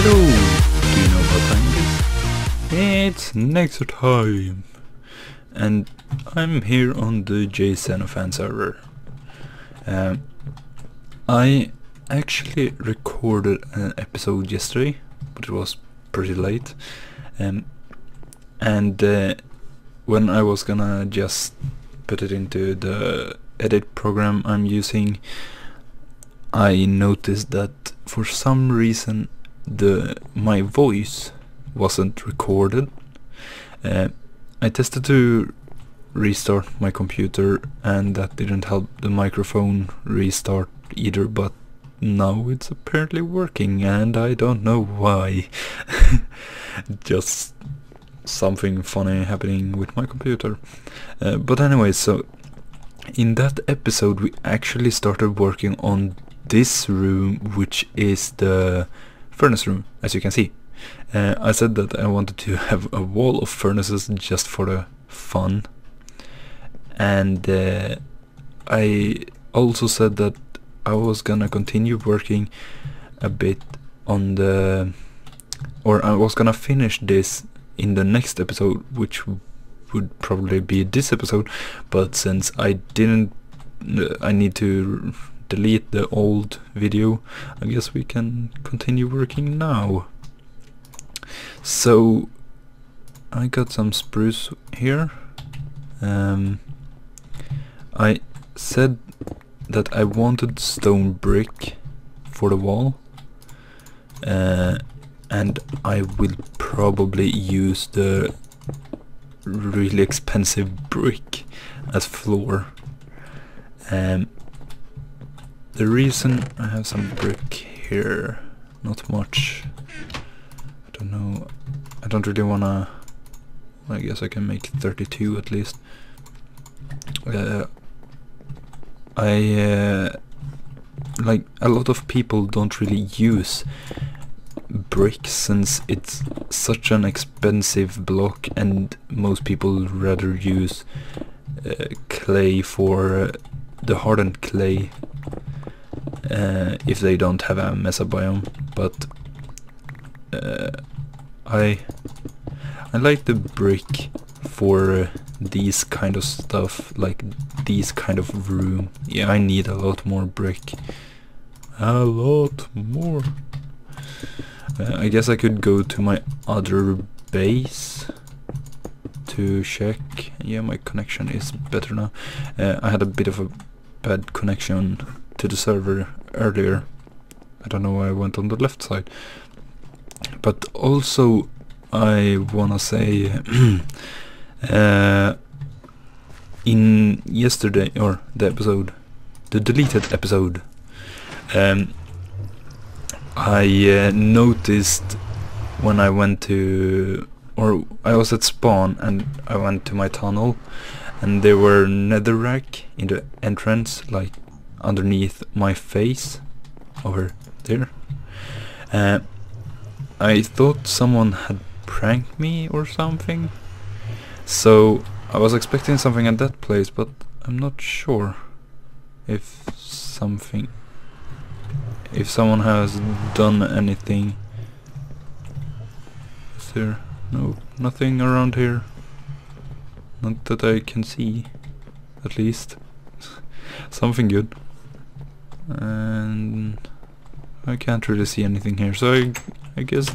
Hello! Do you know what time it is? It's Nayxerr time! And I'm here on the Jsano fan server. I actually recorded an episode yesterday, but it was pretty late. And when I was gonna just put it into the edit program I'm using, I noticed that for some reason my voice wasn't recorded. I tested to restart my computer and that didn't help the microphone restart either, but now it's apparently working and I don't know why. Just something funny happening with my computer. But anyway, so in that episode we actually started working on this room, which is the furnace room, as you can see. I said that I wanted to have a wall of furnaces just for the fun, and I also said that I was gonna continue working a bit on or I was gonna finish this in the next episode, which would probably be this episode, but since I didn't, I need to delete the old video, I guess we can continue working now. So I got some spruce here. I said that I wanted stone brick for the wall, and I will probably use the really expensive brick as floor. The reason I have some brick here, not much, I don't know, I don't really wanna, I guess I can make 32 at least. Like, a lot of people don't really use brick since it's such an expensive block, and most people rather use clay for the hardened clay if they don't have a mesa biome. But I like the brick for these kind of stuff, like these kind of room. Yeah, I need a lot more brick. A lot more. I guess I could go to my other base to check. Yeah, my connection is better now. I had a bit of a bad connection to the server earlier. I don't know why I went on the left side. But also I wanna say in yesterday, or the episode, the deleted episode, I noticed when I went to, or I was at spawn and I went to my tunnel, and there were netherrack in the entrance, like underneath my face over there. I thought someone had pranked me or something, so I was expecting something at that place, but I'm not sure if someone has done anything. Is there nothing around here? Not that I can see, at least. Something good. And I can't really see anything here, so I guess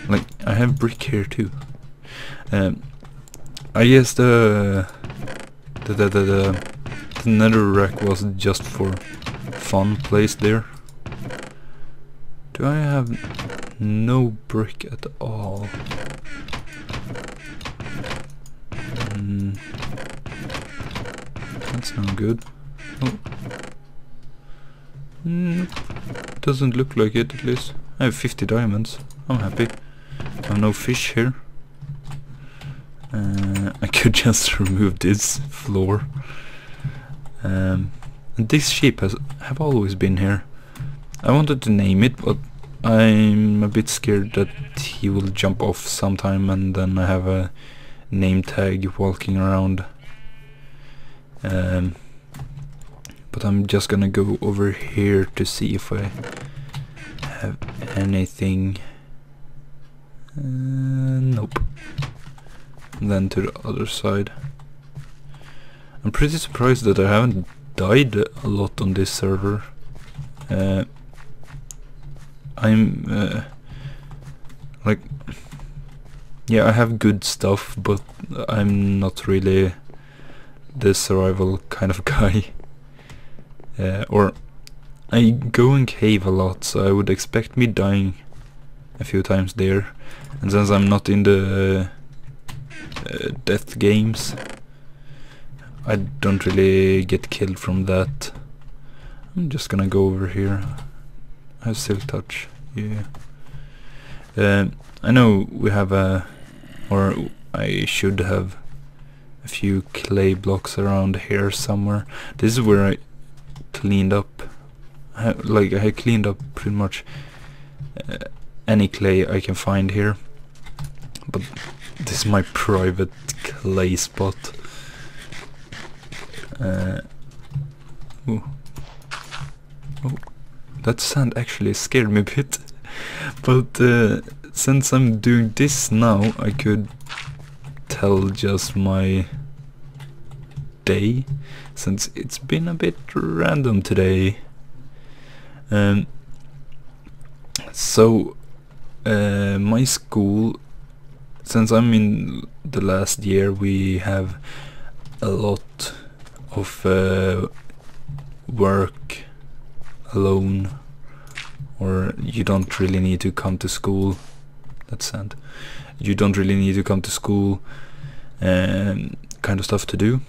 like, I have brick here too. I guess the netherrack was just for fun placed there. Do I have no brick at all? That's not good. Oh. Doesn't look like it, at least. I have 50 diamonds. I'm happy. I have no fish here. I could just remove this floor. And this sheep have always been here. I wanted to name it, but I'm a bit scared that he will jump off sometime and then I have a name tag walking around. But I'm just gonna go over here to see if I have anything. Nope. Then to the other side. I'm pretty surprised that I haven't died a lot on this server. I'm like, yeah, I have good stuff, but I'm not really the survival kind of guy. Or I go in cave a lot, so I would expect me dying a few times there. And since I'm not in the death games, I don't really get killed from that. I'm just gonna go over here. I have silk touch, yeah. I know we have or I should have a few clay blocks around here somewhere. This is where I cleaned up, I cleaned up pretty much any clay I can find here. But this is my private clay spot. Ooh. Oh, that sand actually scared me a bit. But since I'm doing this now, I could tell just my day, since it's been a bit random today. So my school, since I'm in the last year, we have a lot of work alone, or you don't really need to come to school. That's sad. You don't really need to come to school, kind of stuff to do.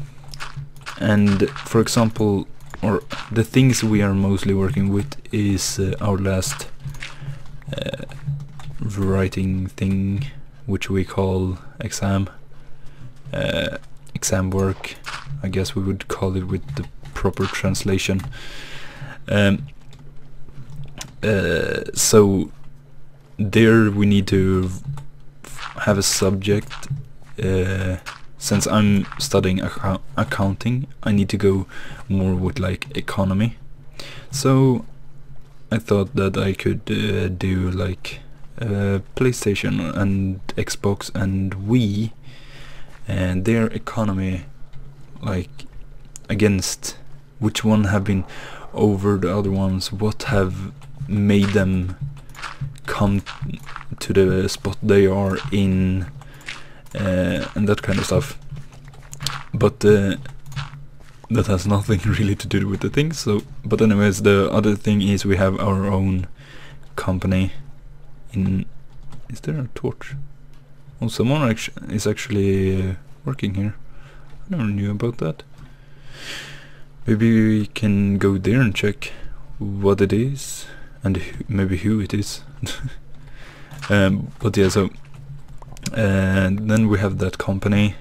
And for example, or the things we are mostly working with is our last writing thing, which we call exam work, I guess we would call it with the proper translation. So there we need to have a subject. Since I'm studying accounting, I need to go more with like economy. So I thought that I could do like PlayStation and Xbox and Wii and their economy, like against which one have been over the other ones, what have made them come to the spot they are in, and that kind of stuff. But that has nothing really to do with the thing. So, but anyways, the other thing is we have our own company. Is there a torch? Oh, someone is actually working here. I never knew about that. Maybe we can go there and check what it is and maybe who it is. But yeah, so and then we have that company,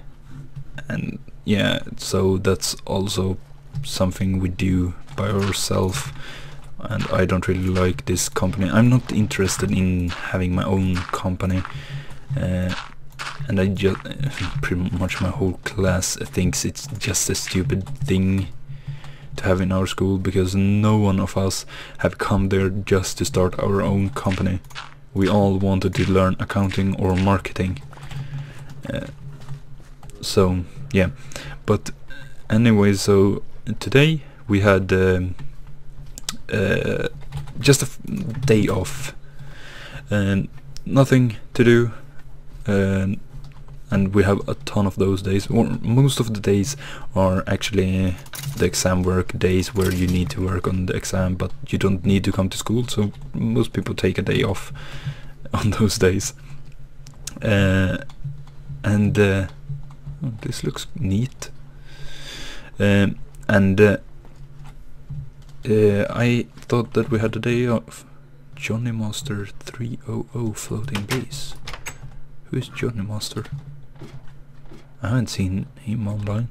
and yeah, so that's also something we do by ourselves. And I don't really like this company. I'm not interested in having my own company, and I just pretty much my whole class thinks it's just a stupid thing to have in our school, because no one of us have come there just to start our own company. We all wanted to learn accounting or marketing. So yeah, but anyway, so today we had just a day off and nothing to do, and we have a ton of those days, or most of the days are actually the exam work days where you need to work on the exam, but you don't need to come to school, so most people take a day off on those days. And oh, this looks neat. I thought that we had a day off. Johnny Master 300 floating base. Who is Johnny Master? I haven't seen him online.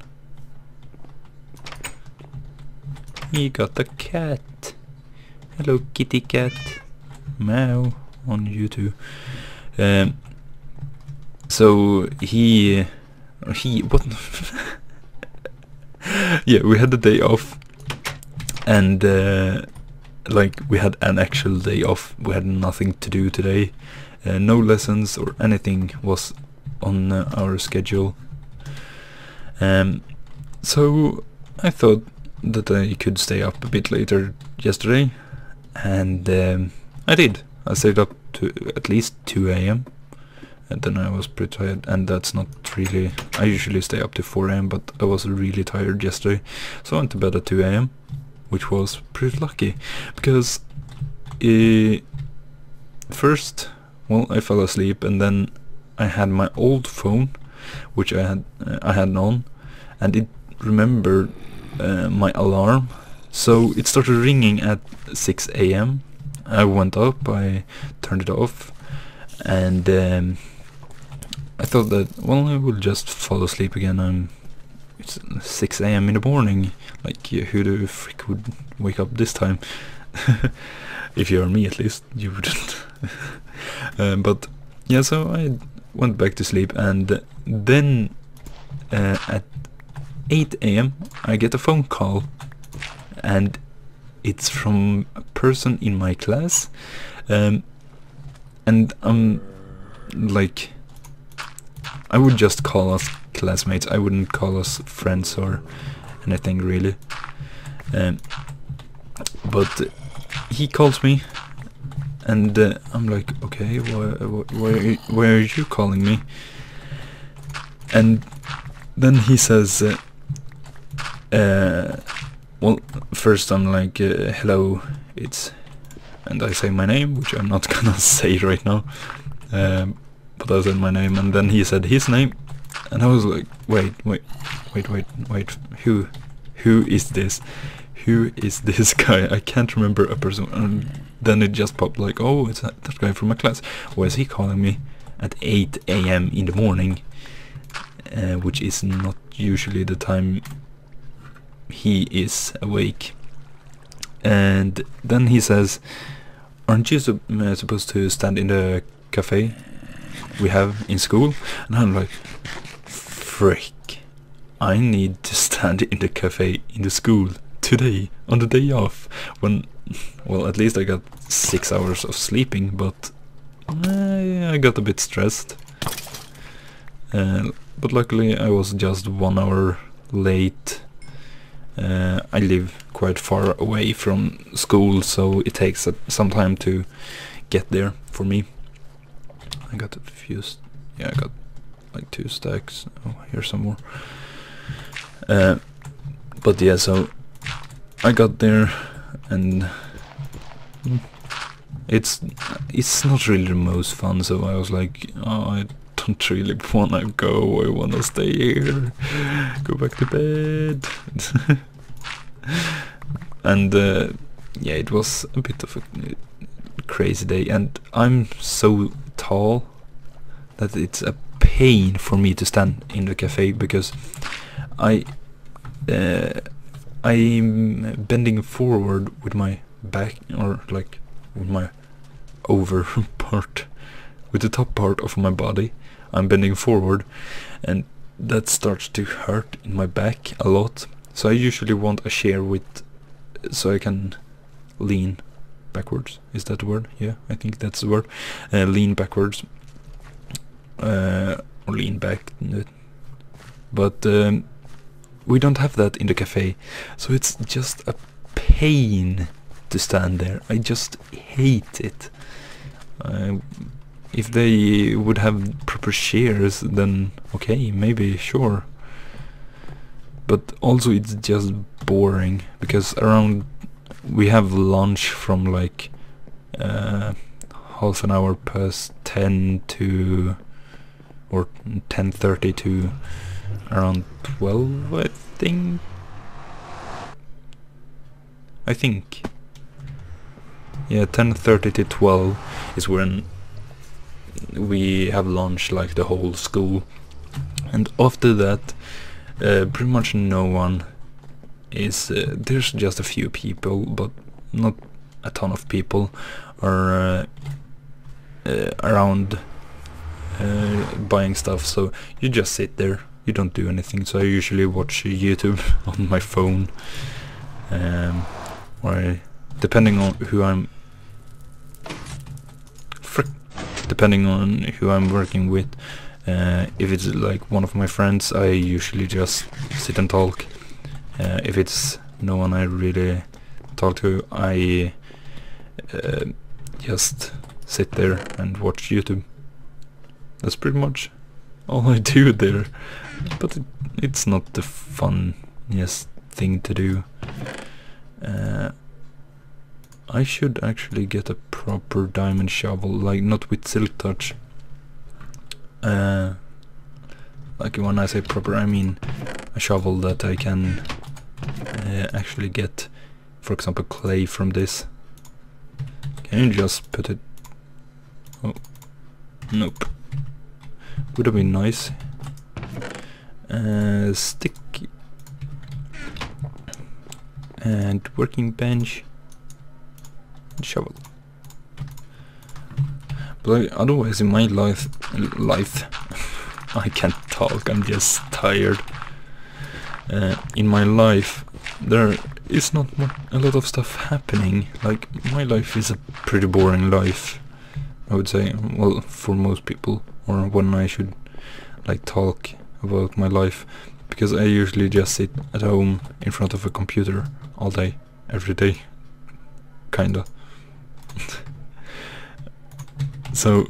He got a cat. Hello, kitty cat. Meow on YouTube. So he what? Yeah, we had the day off, and like we had an actual day off. We had nothing to do today. No lessons or anything was on our schedule. So I thought that I could stay up a bit later yesterday, and I did. I stayed up to at least 2 AM, and then I was pretty tired, and that's not really... I usually stay up to 4 AM, but I was really tired yesterday, so I went to bed at 2 AM, which was pretty lucky, because first, well, I fell asleep, and then I had my old phone, which I had on, and it remembered my alarm, so it started ringing at 6 AM. I went up, I turned it off, and I thought that, well, I will just fall asleep again. It's 6 AM in the morning, like, who the frick would wake up this time? If you're me, at least, you wouldn't. But yeah, so I went back to sleep, and then at 8 AM I get a phone call, and it's from a person in my class, and I'm like, I would just call us classmates, I wouldn't call us friends or anything really, but he calls me, and I'm like, okay, why are you calling me? And then he says, well, first I'm like, hello, and I say my name, which I'm not gonna say right now, but I said my name, and then he said his name, and I was like, wait, who is this? Who is this guy? I can't remember a person, and then it just popped like, oh, it's that guy from my class. Why is he calling me at 8 AM in the morning, which is not usually the time he is awake? And then he says, aren't you supposed to stand in the cafe we have in school? And I'm like, frick, I need to stand in the cafe in the school today, on the day off, when, well, at least I got 6 hours of sleeping, but I got a bit stressed. But luckily I was just 1 hour late. I live quite far away from school, so it takes some time to get there for me. I got a few, yeah, I got like 2 stacks. Oh, here's some more. But yeah, so I got there, and it's not really the most fun, so I was like, oh, I don't really wanna go, I wanna stay here, go back to bed. And yeah, it was a bit of a crazy day, and I'm so tall that it's a pain for me to stand in the cafe, because I'm bending forward with my back, or like with my over part, with the top part of my body. I'm bending forward, and that starts to hurt in my back a lot. So I usually want a chair so I can lean backwards. Is that the word? Yeah, I think that's the word. Lean backwards, or lean back. But we don't have that in the cafe, so it's just a pain to stand there. I just hate it. If they would have proper chairs, then okay, maybe, sure. But also it's just boring, because we have lunch from like half an hour past 10 to, or 10:30 to around 12, I think. Yeah, 10:30 to 12 is when we have lunch, like the whole school. And after that, pretty much no one is, there's just a few people, but not a ton of people are around buying stuff, so you just sit there, you don't do anything. So I usually watch YouTube on my phone, or depending on who I'm working with. If it's like one of my friends, I usually just sit and talk. If it's no one I really talk to, I just sit there and watch YouTube. That's pretty much all I do there, but it's not the funniest thing to do. I should actually get a proper diamond shovel, like not with silk touch. Like when I say proper, I mean a shovel that I can actually get, for example, clay from this. Can you just put it? Oh, nope. Would have been nice. Stick and working bench. Shovel. But like, otherwise in my life I can't talk, I'm just tired. In my life there is not a lot of stuff happening. Like, my life is a pretty boring life, I would say. Well, for most people, or when I should like talk about my life, because I usually just sit at home in front of a computer all day, every day, kinda. So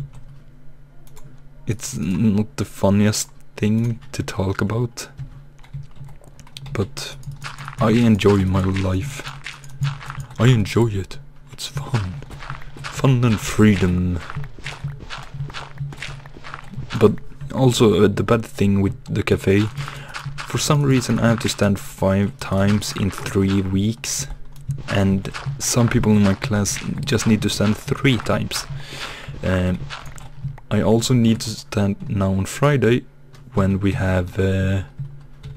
it's not the funniest thing to talk about, but I enjoy my life. I enjoy it. It's fun. Fun and freedom. But also the bad thing with the cafe, for some reason I have to stand 5 times in 3 weeks. And some people in my class just need to stand 3 times. I also need to stand now on Friday, when we have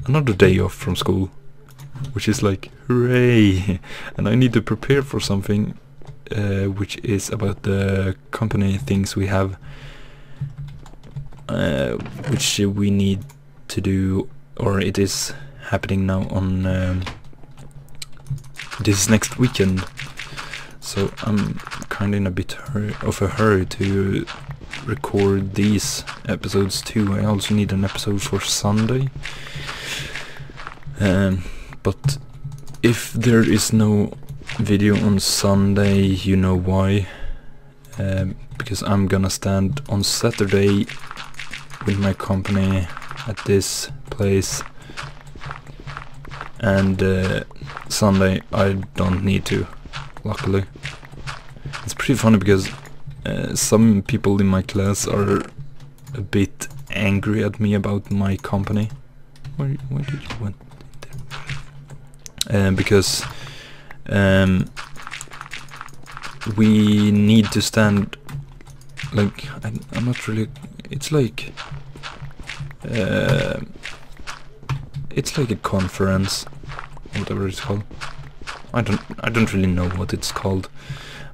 another day off from school, which is like, hooray! And I need to prepare for something which is about the company things we have, which we need to do, or it is happening now on this next weekend. So I'm kind of in a bit of a hurry to record these episodes too. I also need an episode for Sunday. But if there is no video on Sunday, you know why. Because I'm gonna stand on Saturday with my company at this place, and Sunday I don't need to, luckily. It's pretty funny because some people in my class are a bit angry at me about my company. Where did you went there? Because we need to stand, like, I'm not really, it's like a conference, whatever it's called. I don't really know what it's called,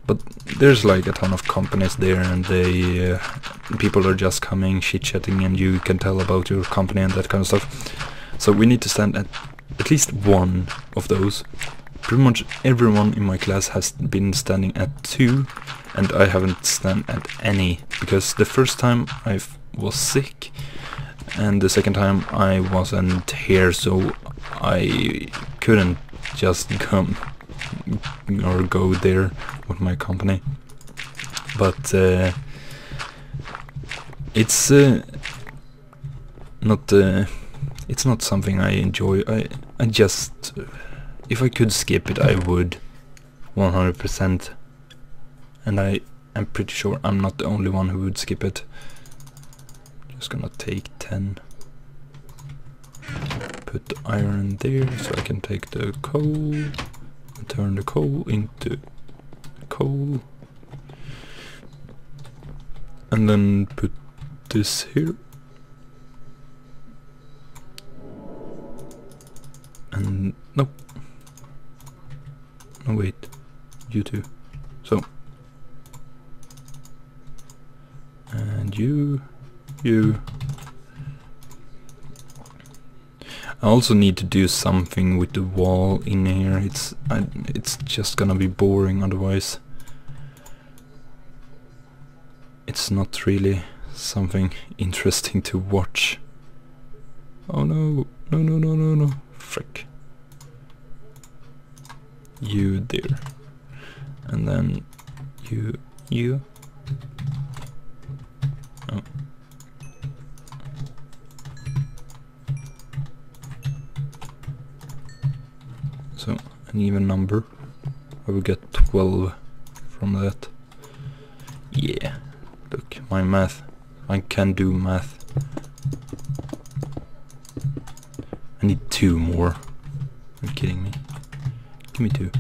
but there's like a ton of companies there, and they people are just coming, chit-chatting, and you can tell about your company and that kind of stuff. So we need to stand at least one of those. Pretty much everyone in my class has been standing at 2, and I haven't stand at any, because the first time I was sick, and the second time I wasn't here, so I couldn't just come or go there with my company. But it's not something I enjoy. I just, if I could skip it, I would, 100%. And I am pretty sure I'm not the only one who would skip it. Just gonna take 10. Put the iron there so I can take the coal and turn the coal into coal. And then put this here. And nope. No, wait. You too. So. And you. I also need to do something with the wall in here. It's just gonna be boring otherwise. It's not really something interesting to watch. Oh no, no, no, no, no, no, frick. You there. And then you. Oh. So, an even number. I will get 12 from that. Yeah. Look, my math. I can do math. I need 2 more. Are you kidding me? Give me 2.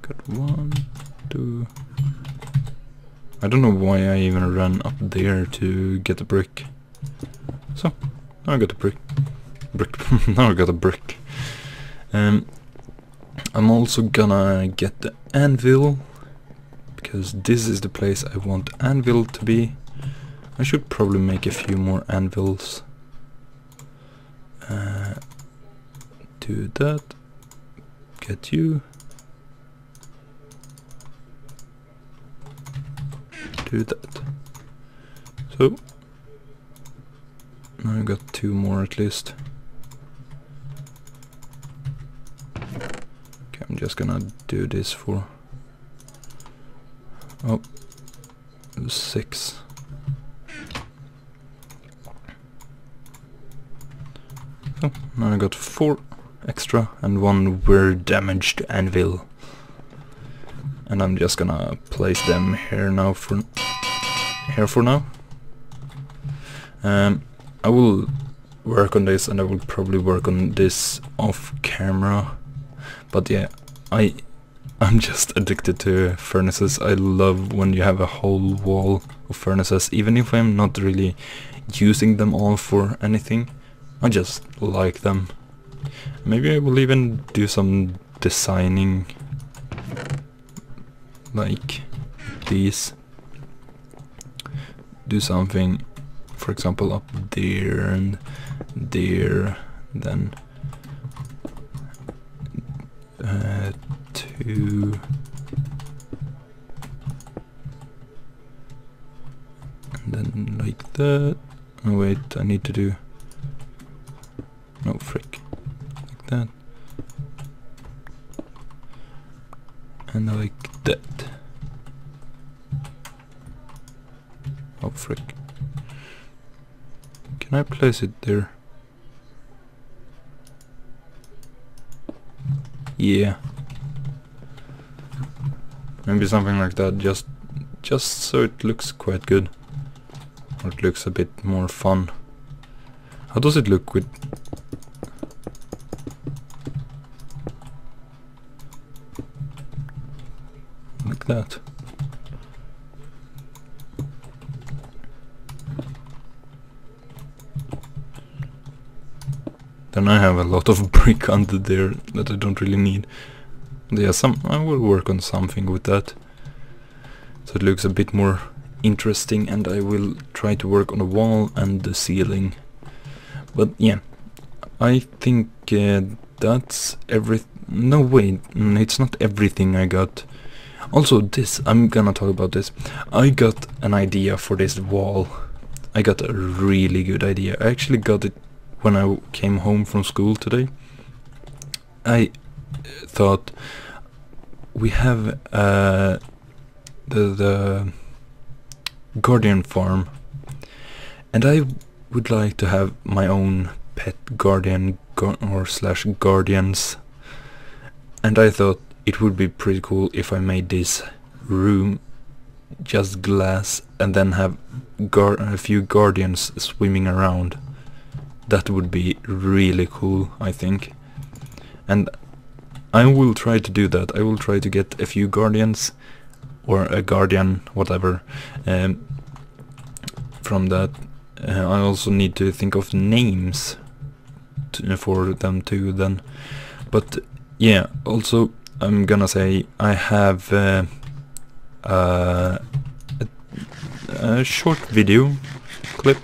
Got 1, 2. I don't know why I even ran up there to get a brick. So, now I got a brick. Now I got a brick. I'm also gonna get the anvil, because this is the place I want anvil to be. I should probably make a few more anvils. Do that. Get you. Do that. So now I got 2 more at least. Okay, I'm just gonna do this for 6. So now I got 4 extra and 1 weird damaged anvil. And I'm just gonna place them here now for now. I will work on this, and I will probably work on this off camera. But yeah, I'm just addicted to furnaces. I love when you have a whole wall of furnaces, even if I'm not really using them all for anything. I just like them. Maybe I will even do some designing like these. Do something, for example, up there and there, then 2, and then like that. Oh wait, I need to do, no frick, like that, and like that. Oh frick. Can I place it there? Yeah. Maybe something like that, just so it looks quite good. Or it looks a bit more fun. How does it look with... like that? Then I have a lot of brick under there that I don't really need. Yeah, I will work on something with that, so it looks a bit more interesting, and I will try to work on the wall and the ceiling. But yeah, I think that's everything. No wait, it's not everything I got. Also this, I'm gonna talk about this. I got an idea for this wall. I got a really good idea. I actually got it when I came home from school today. I thought, we have the guardian farm, and I would like to have my own pet guardian or slash guardians, and I thought it would be pretty cool if I made this room just glass and then have a few guardians swimming around. That would be really cool, I think. And I will try to do that. I will try to get a few guardians, or a guardian, whatever, from that. I also need to think of names for them too then. But yeah, also I'm gonna say I have a short video clip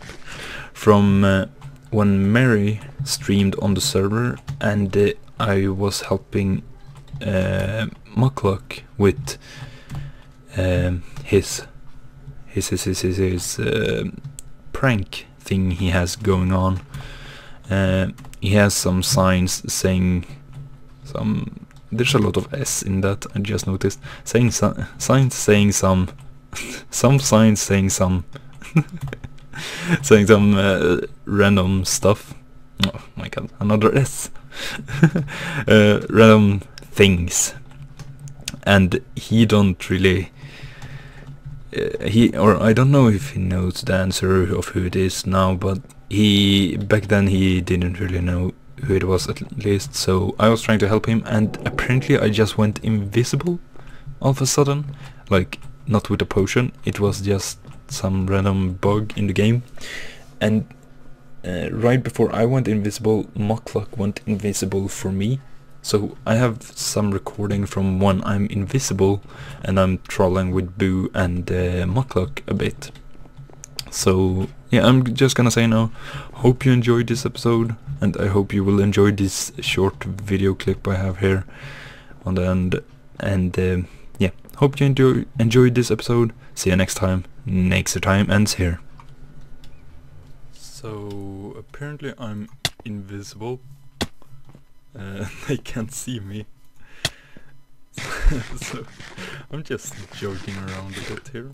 from when Mary streamed on the server, and I was helping Muckluck with his prank thing he has going on. He has some signs saying some. There's a lot of S in that. I just noticed. Saying signs saying some. Some signs saying some. Saying some random stuff. Oh my god, another S. Random things, and he don't really. I don't know if he knows the answer of who it is now, but back then he didn't really know who it was at least. So I was trying to help him, and apparently I just went invisible all of a sudden, like not with a potion. It was just some random bug in the game, and right before I went invisible, Muckluck went invisible for me. So I have some recording from when I'm invisible and I'm trolling with Boo and Muckluck a bit. So yeah, I'm just gonna say now, hope you enjoyed this episode, and I hope you will enjoy this short video clip I have here on the end. And yeah, hope you enjoyed this episode. See you next time. Nayxerr time ends here. So apparently I'm invisible. They can't see me. So I'm just joking around a bit here.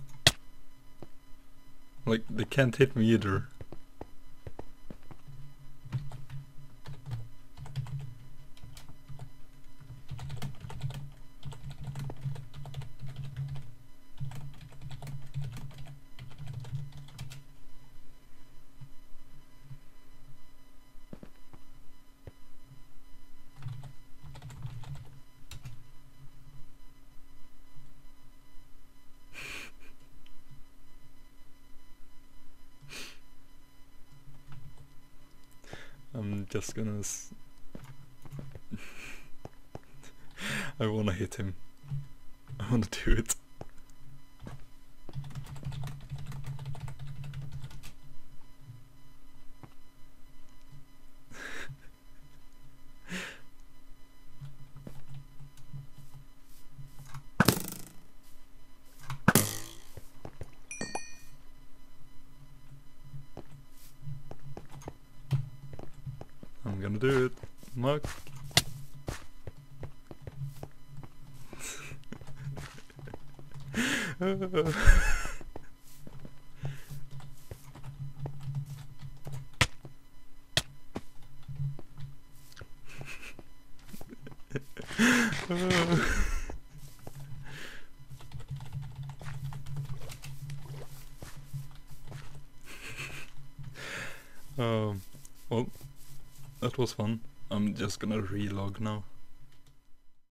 Like, they can't hit me either. I'm just gonna I wanna hit him. I wanna do it. I'm gonna do it, Muck. Well, that was fun. I'm just gonna relog now.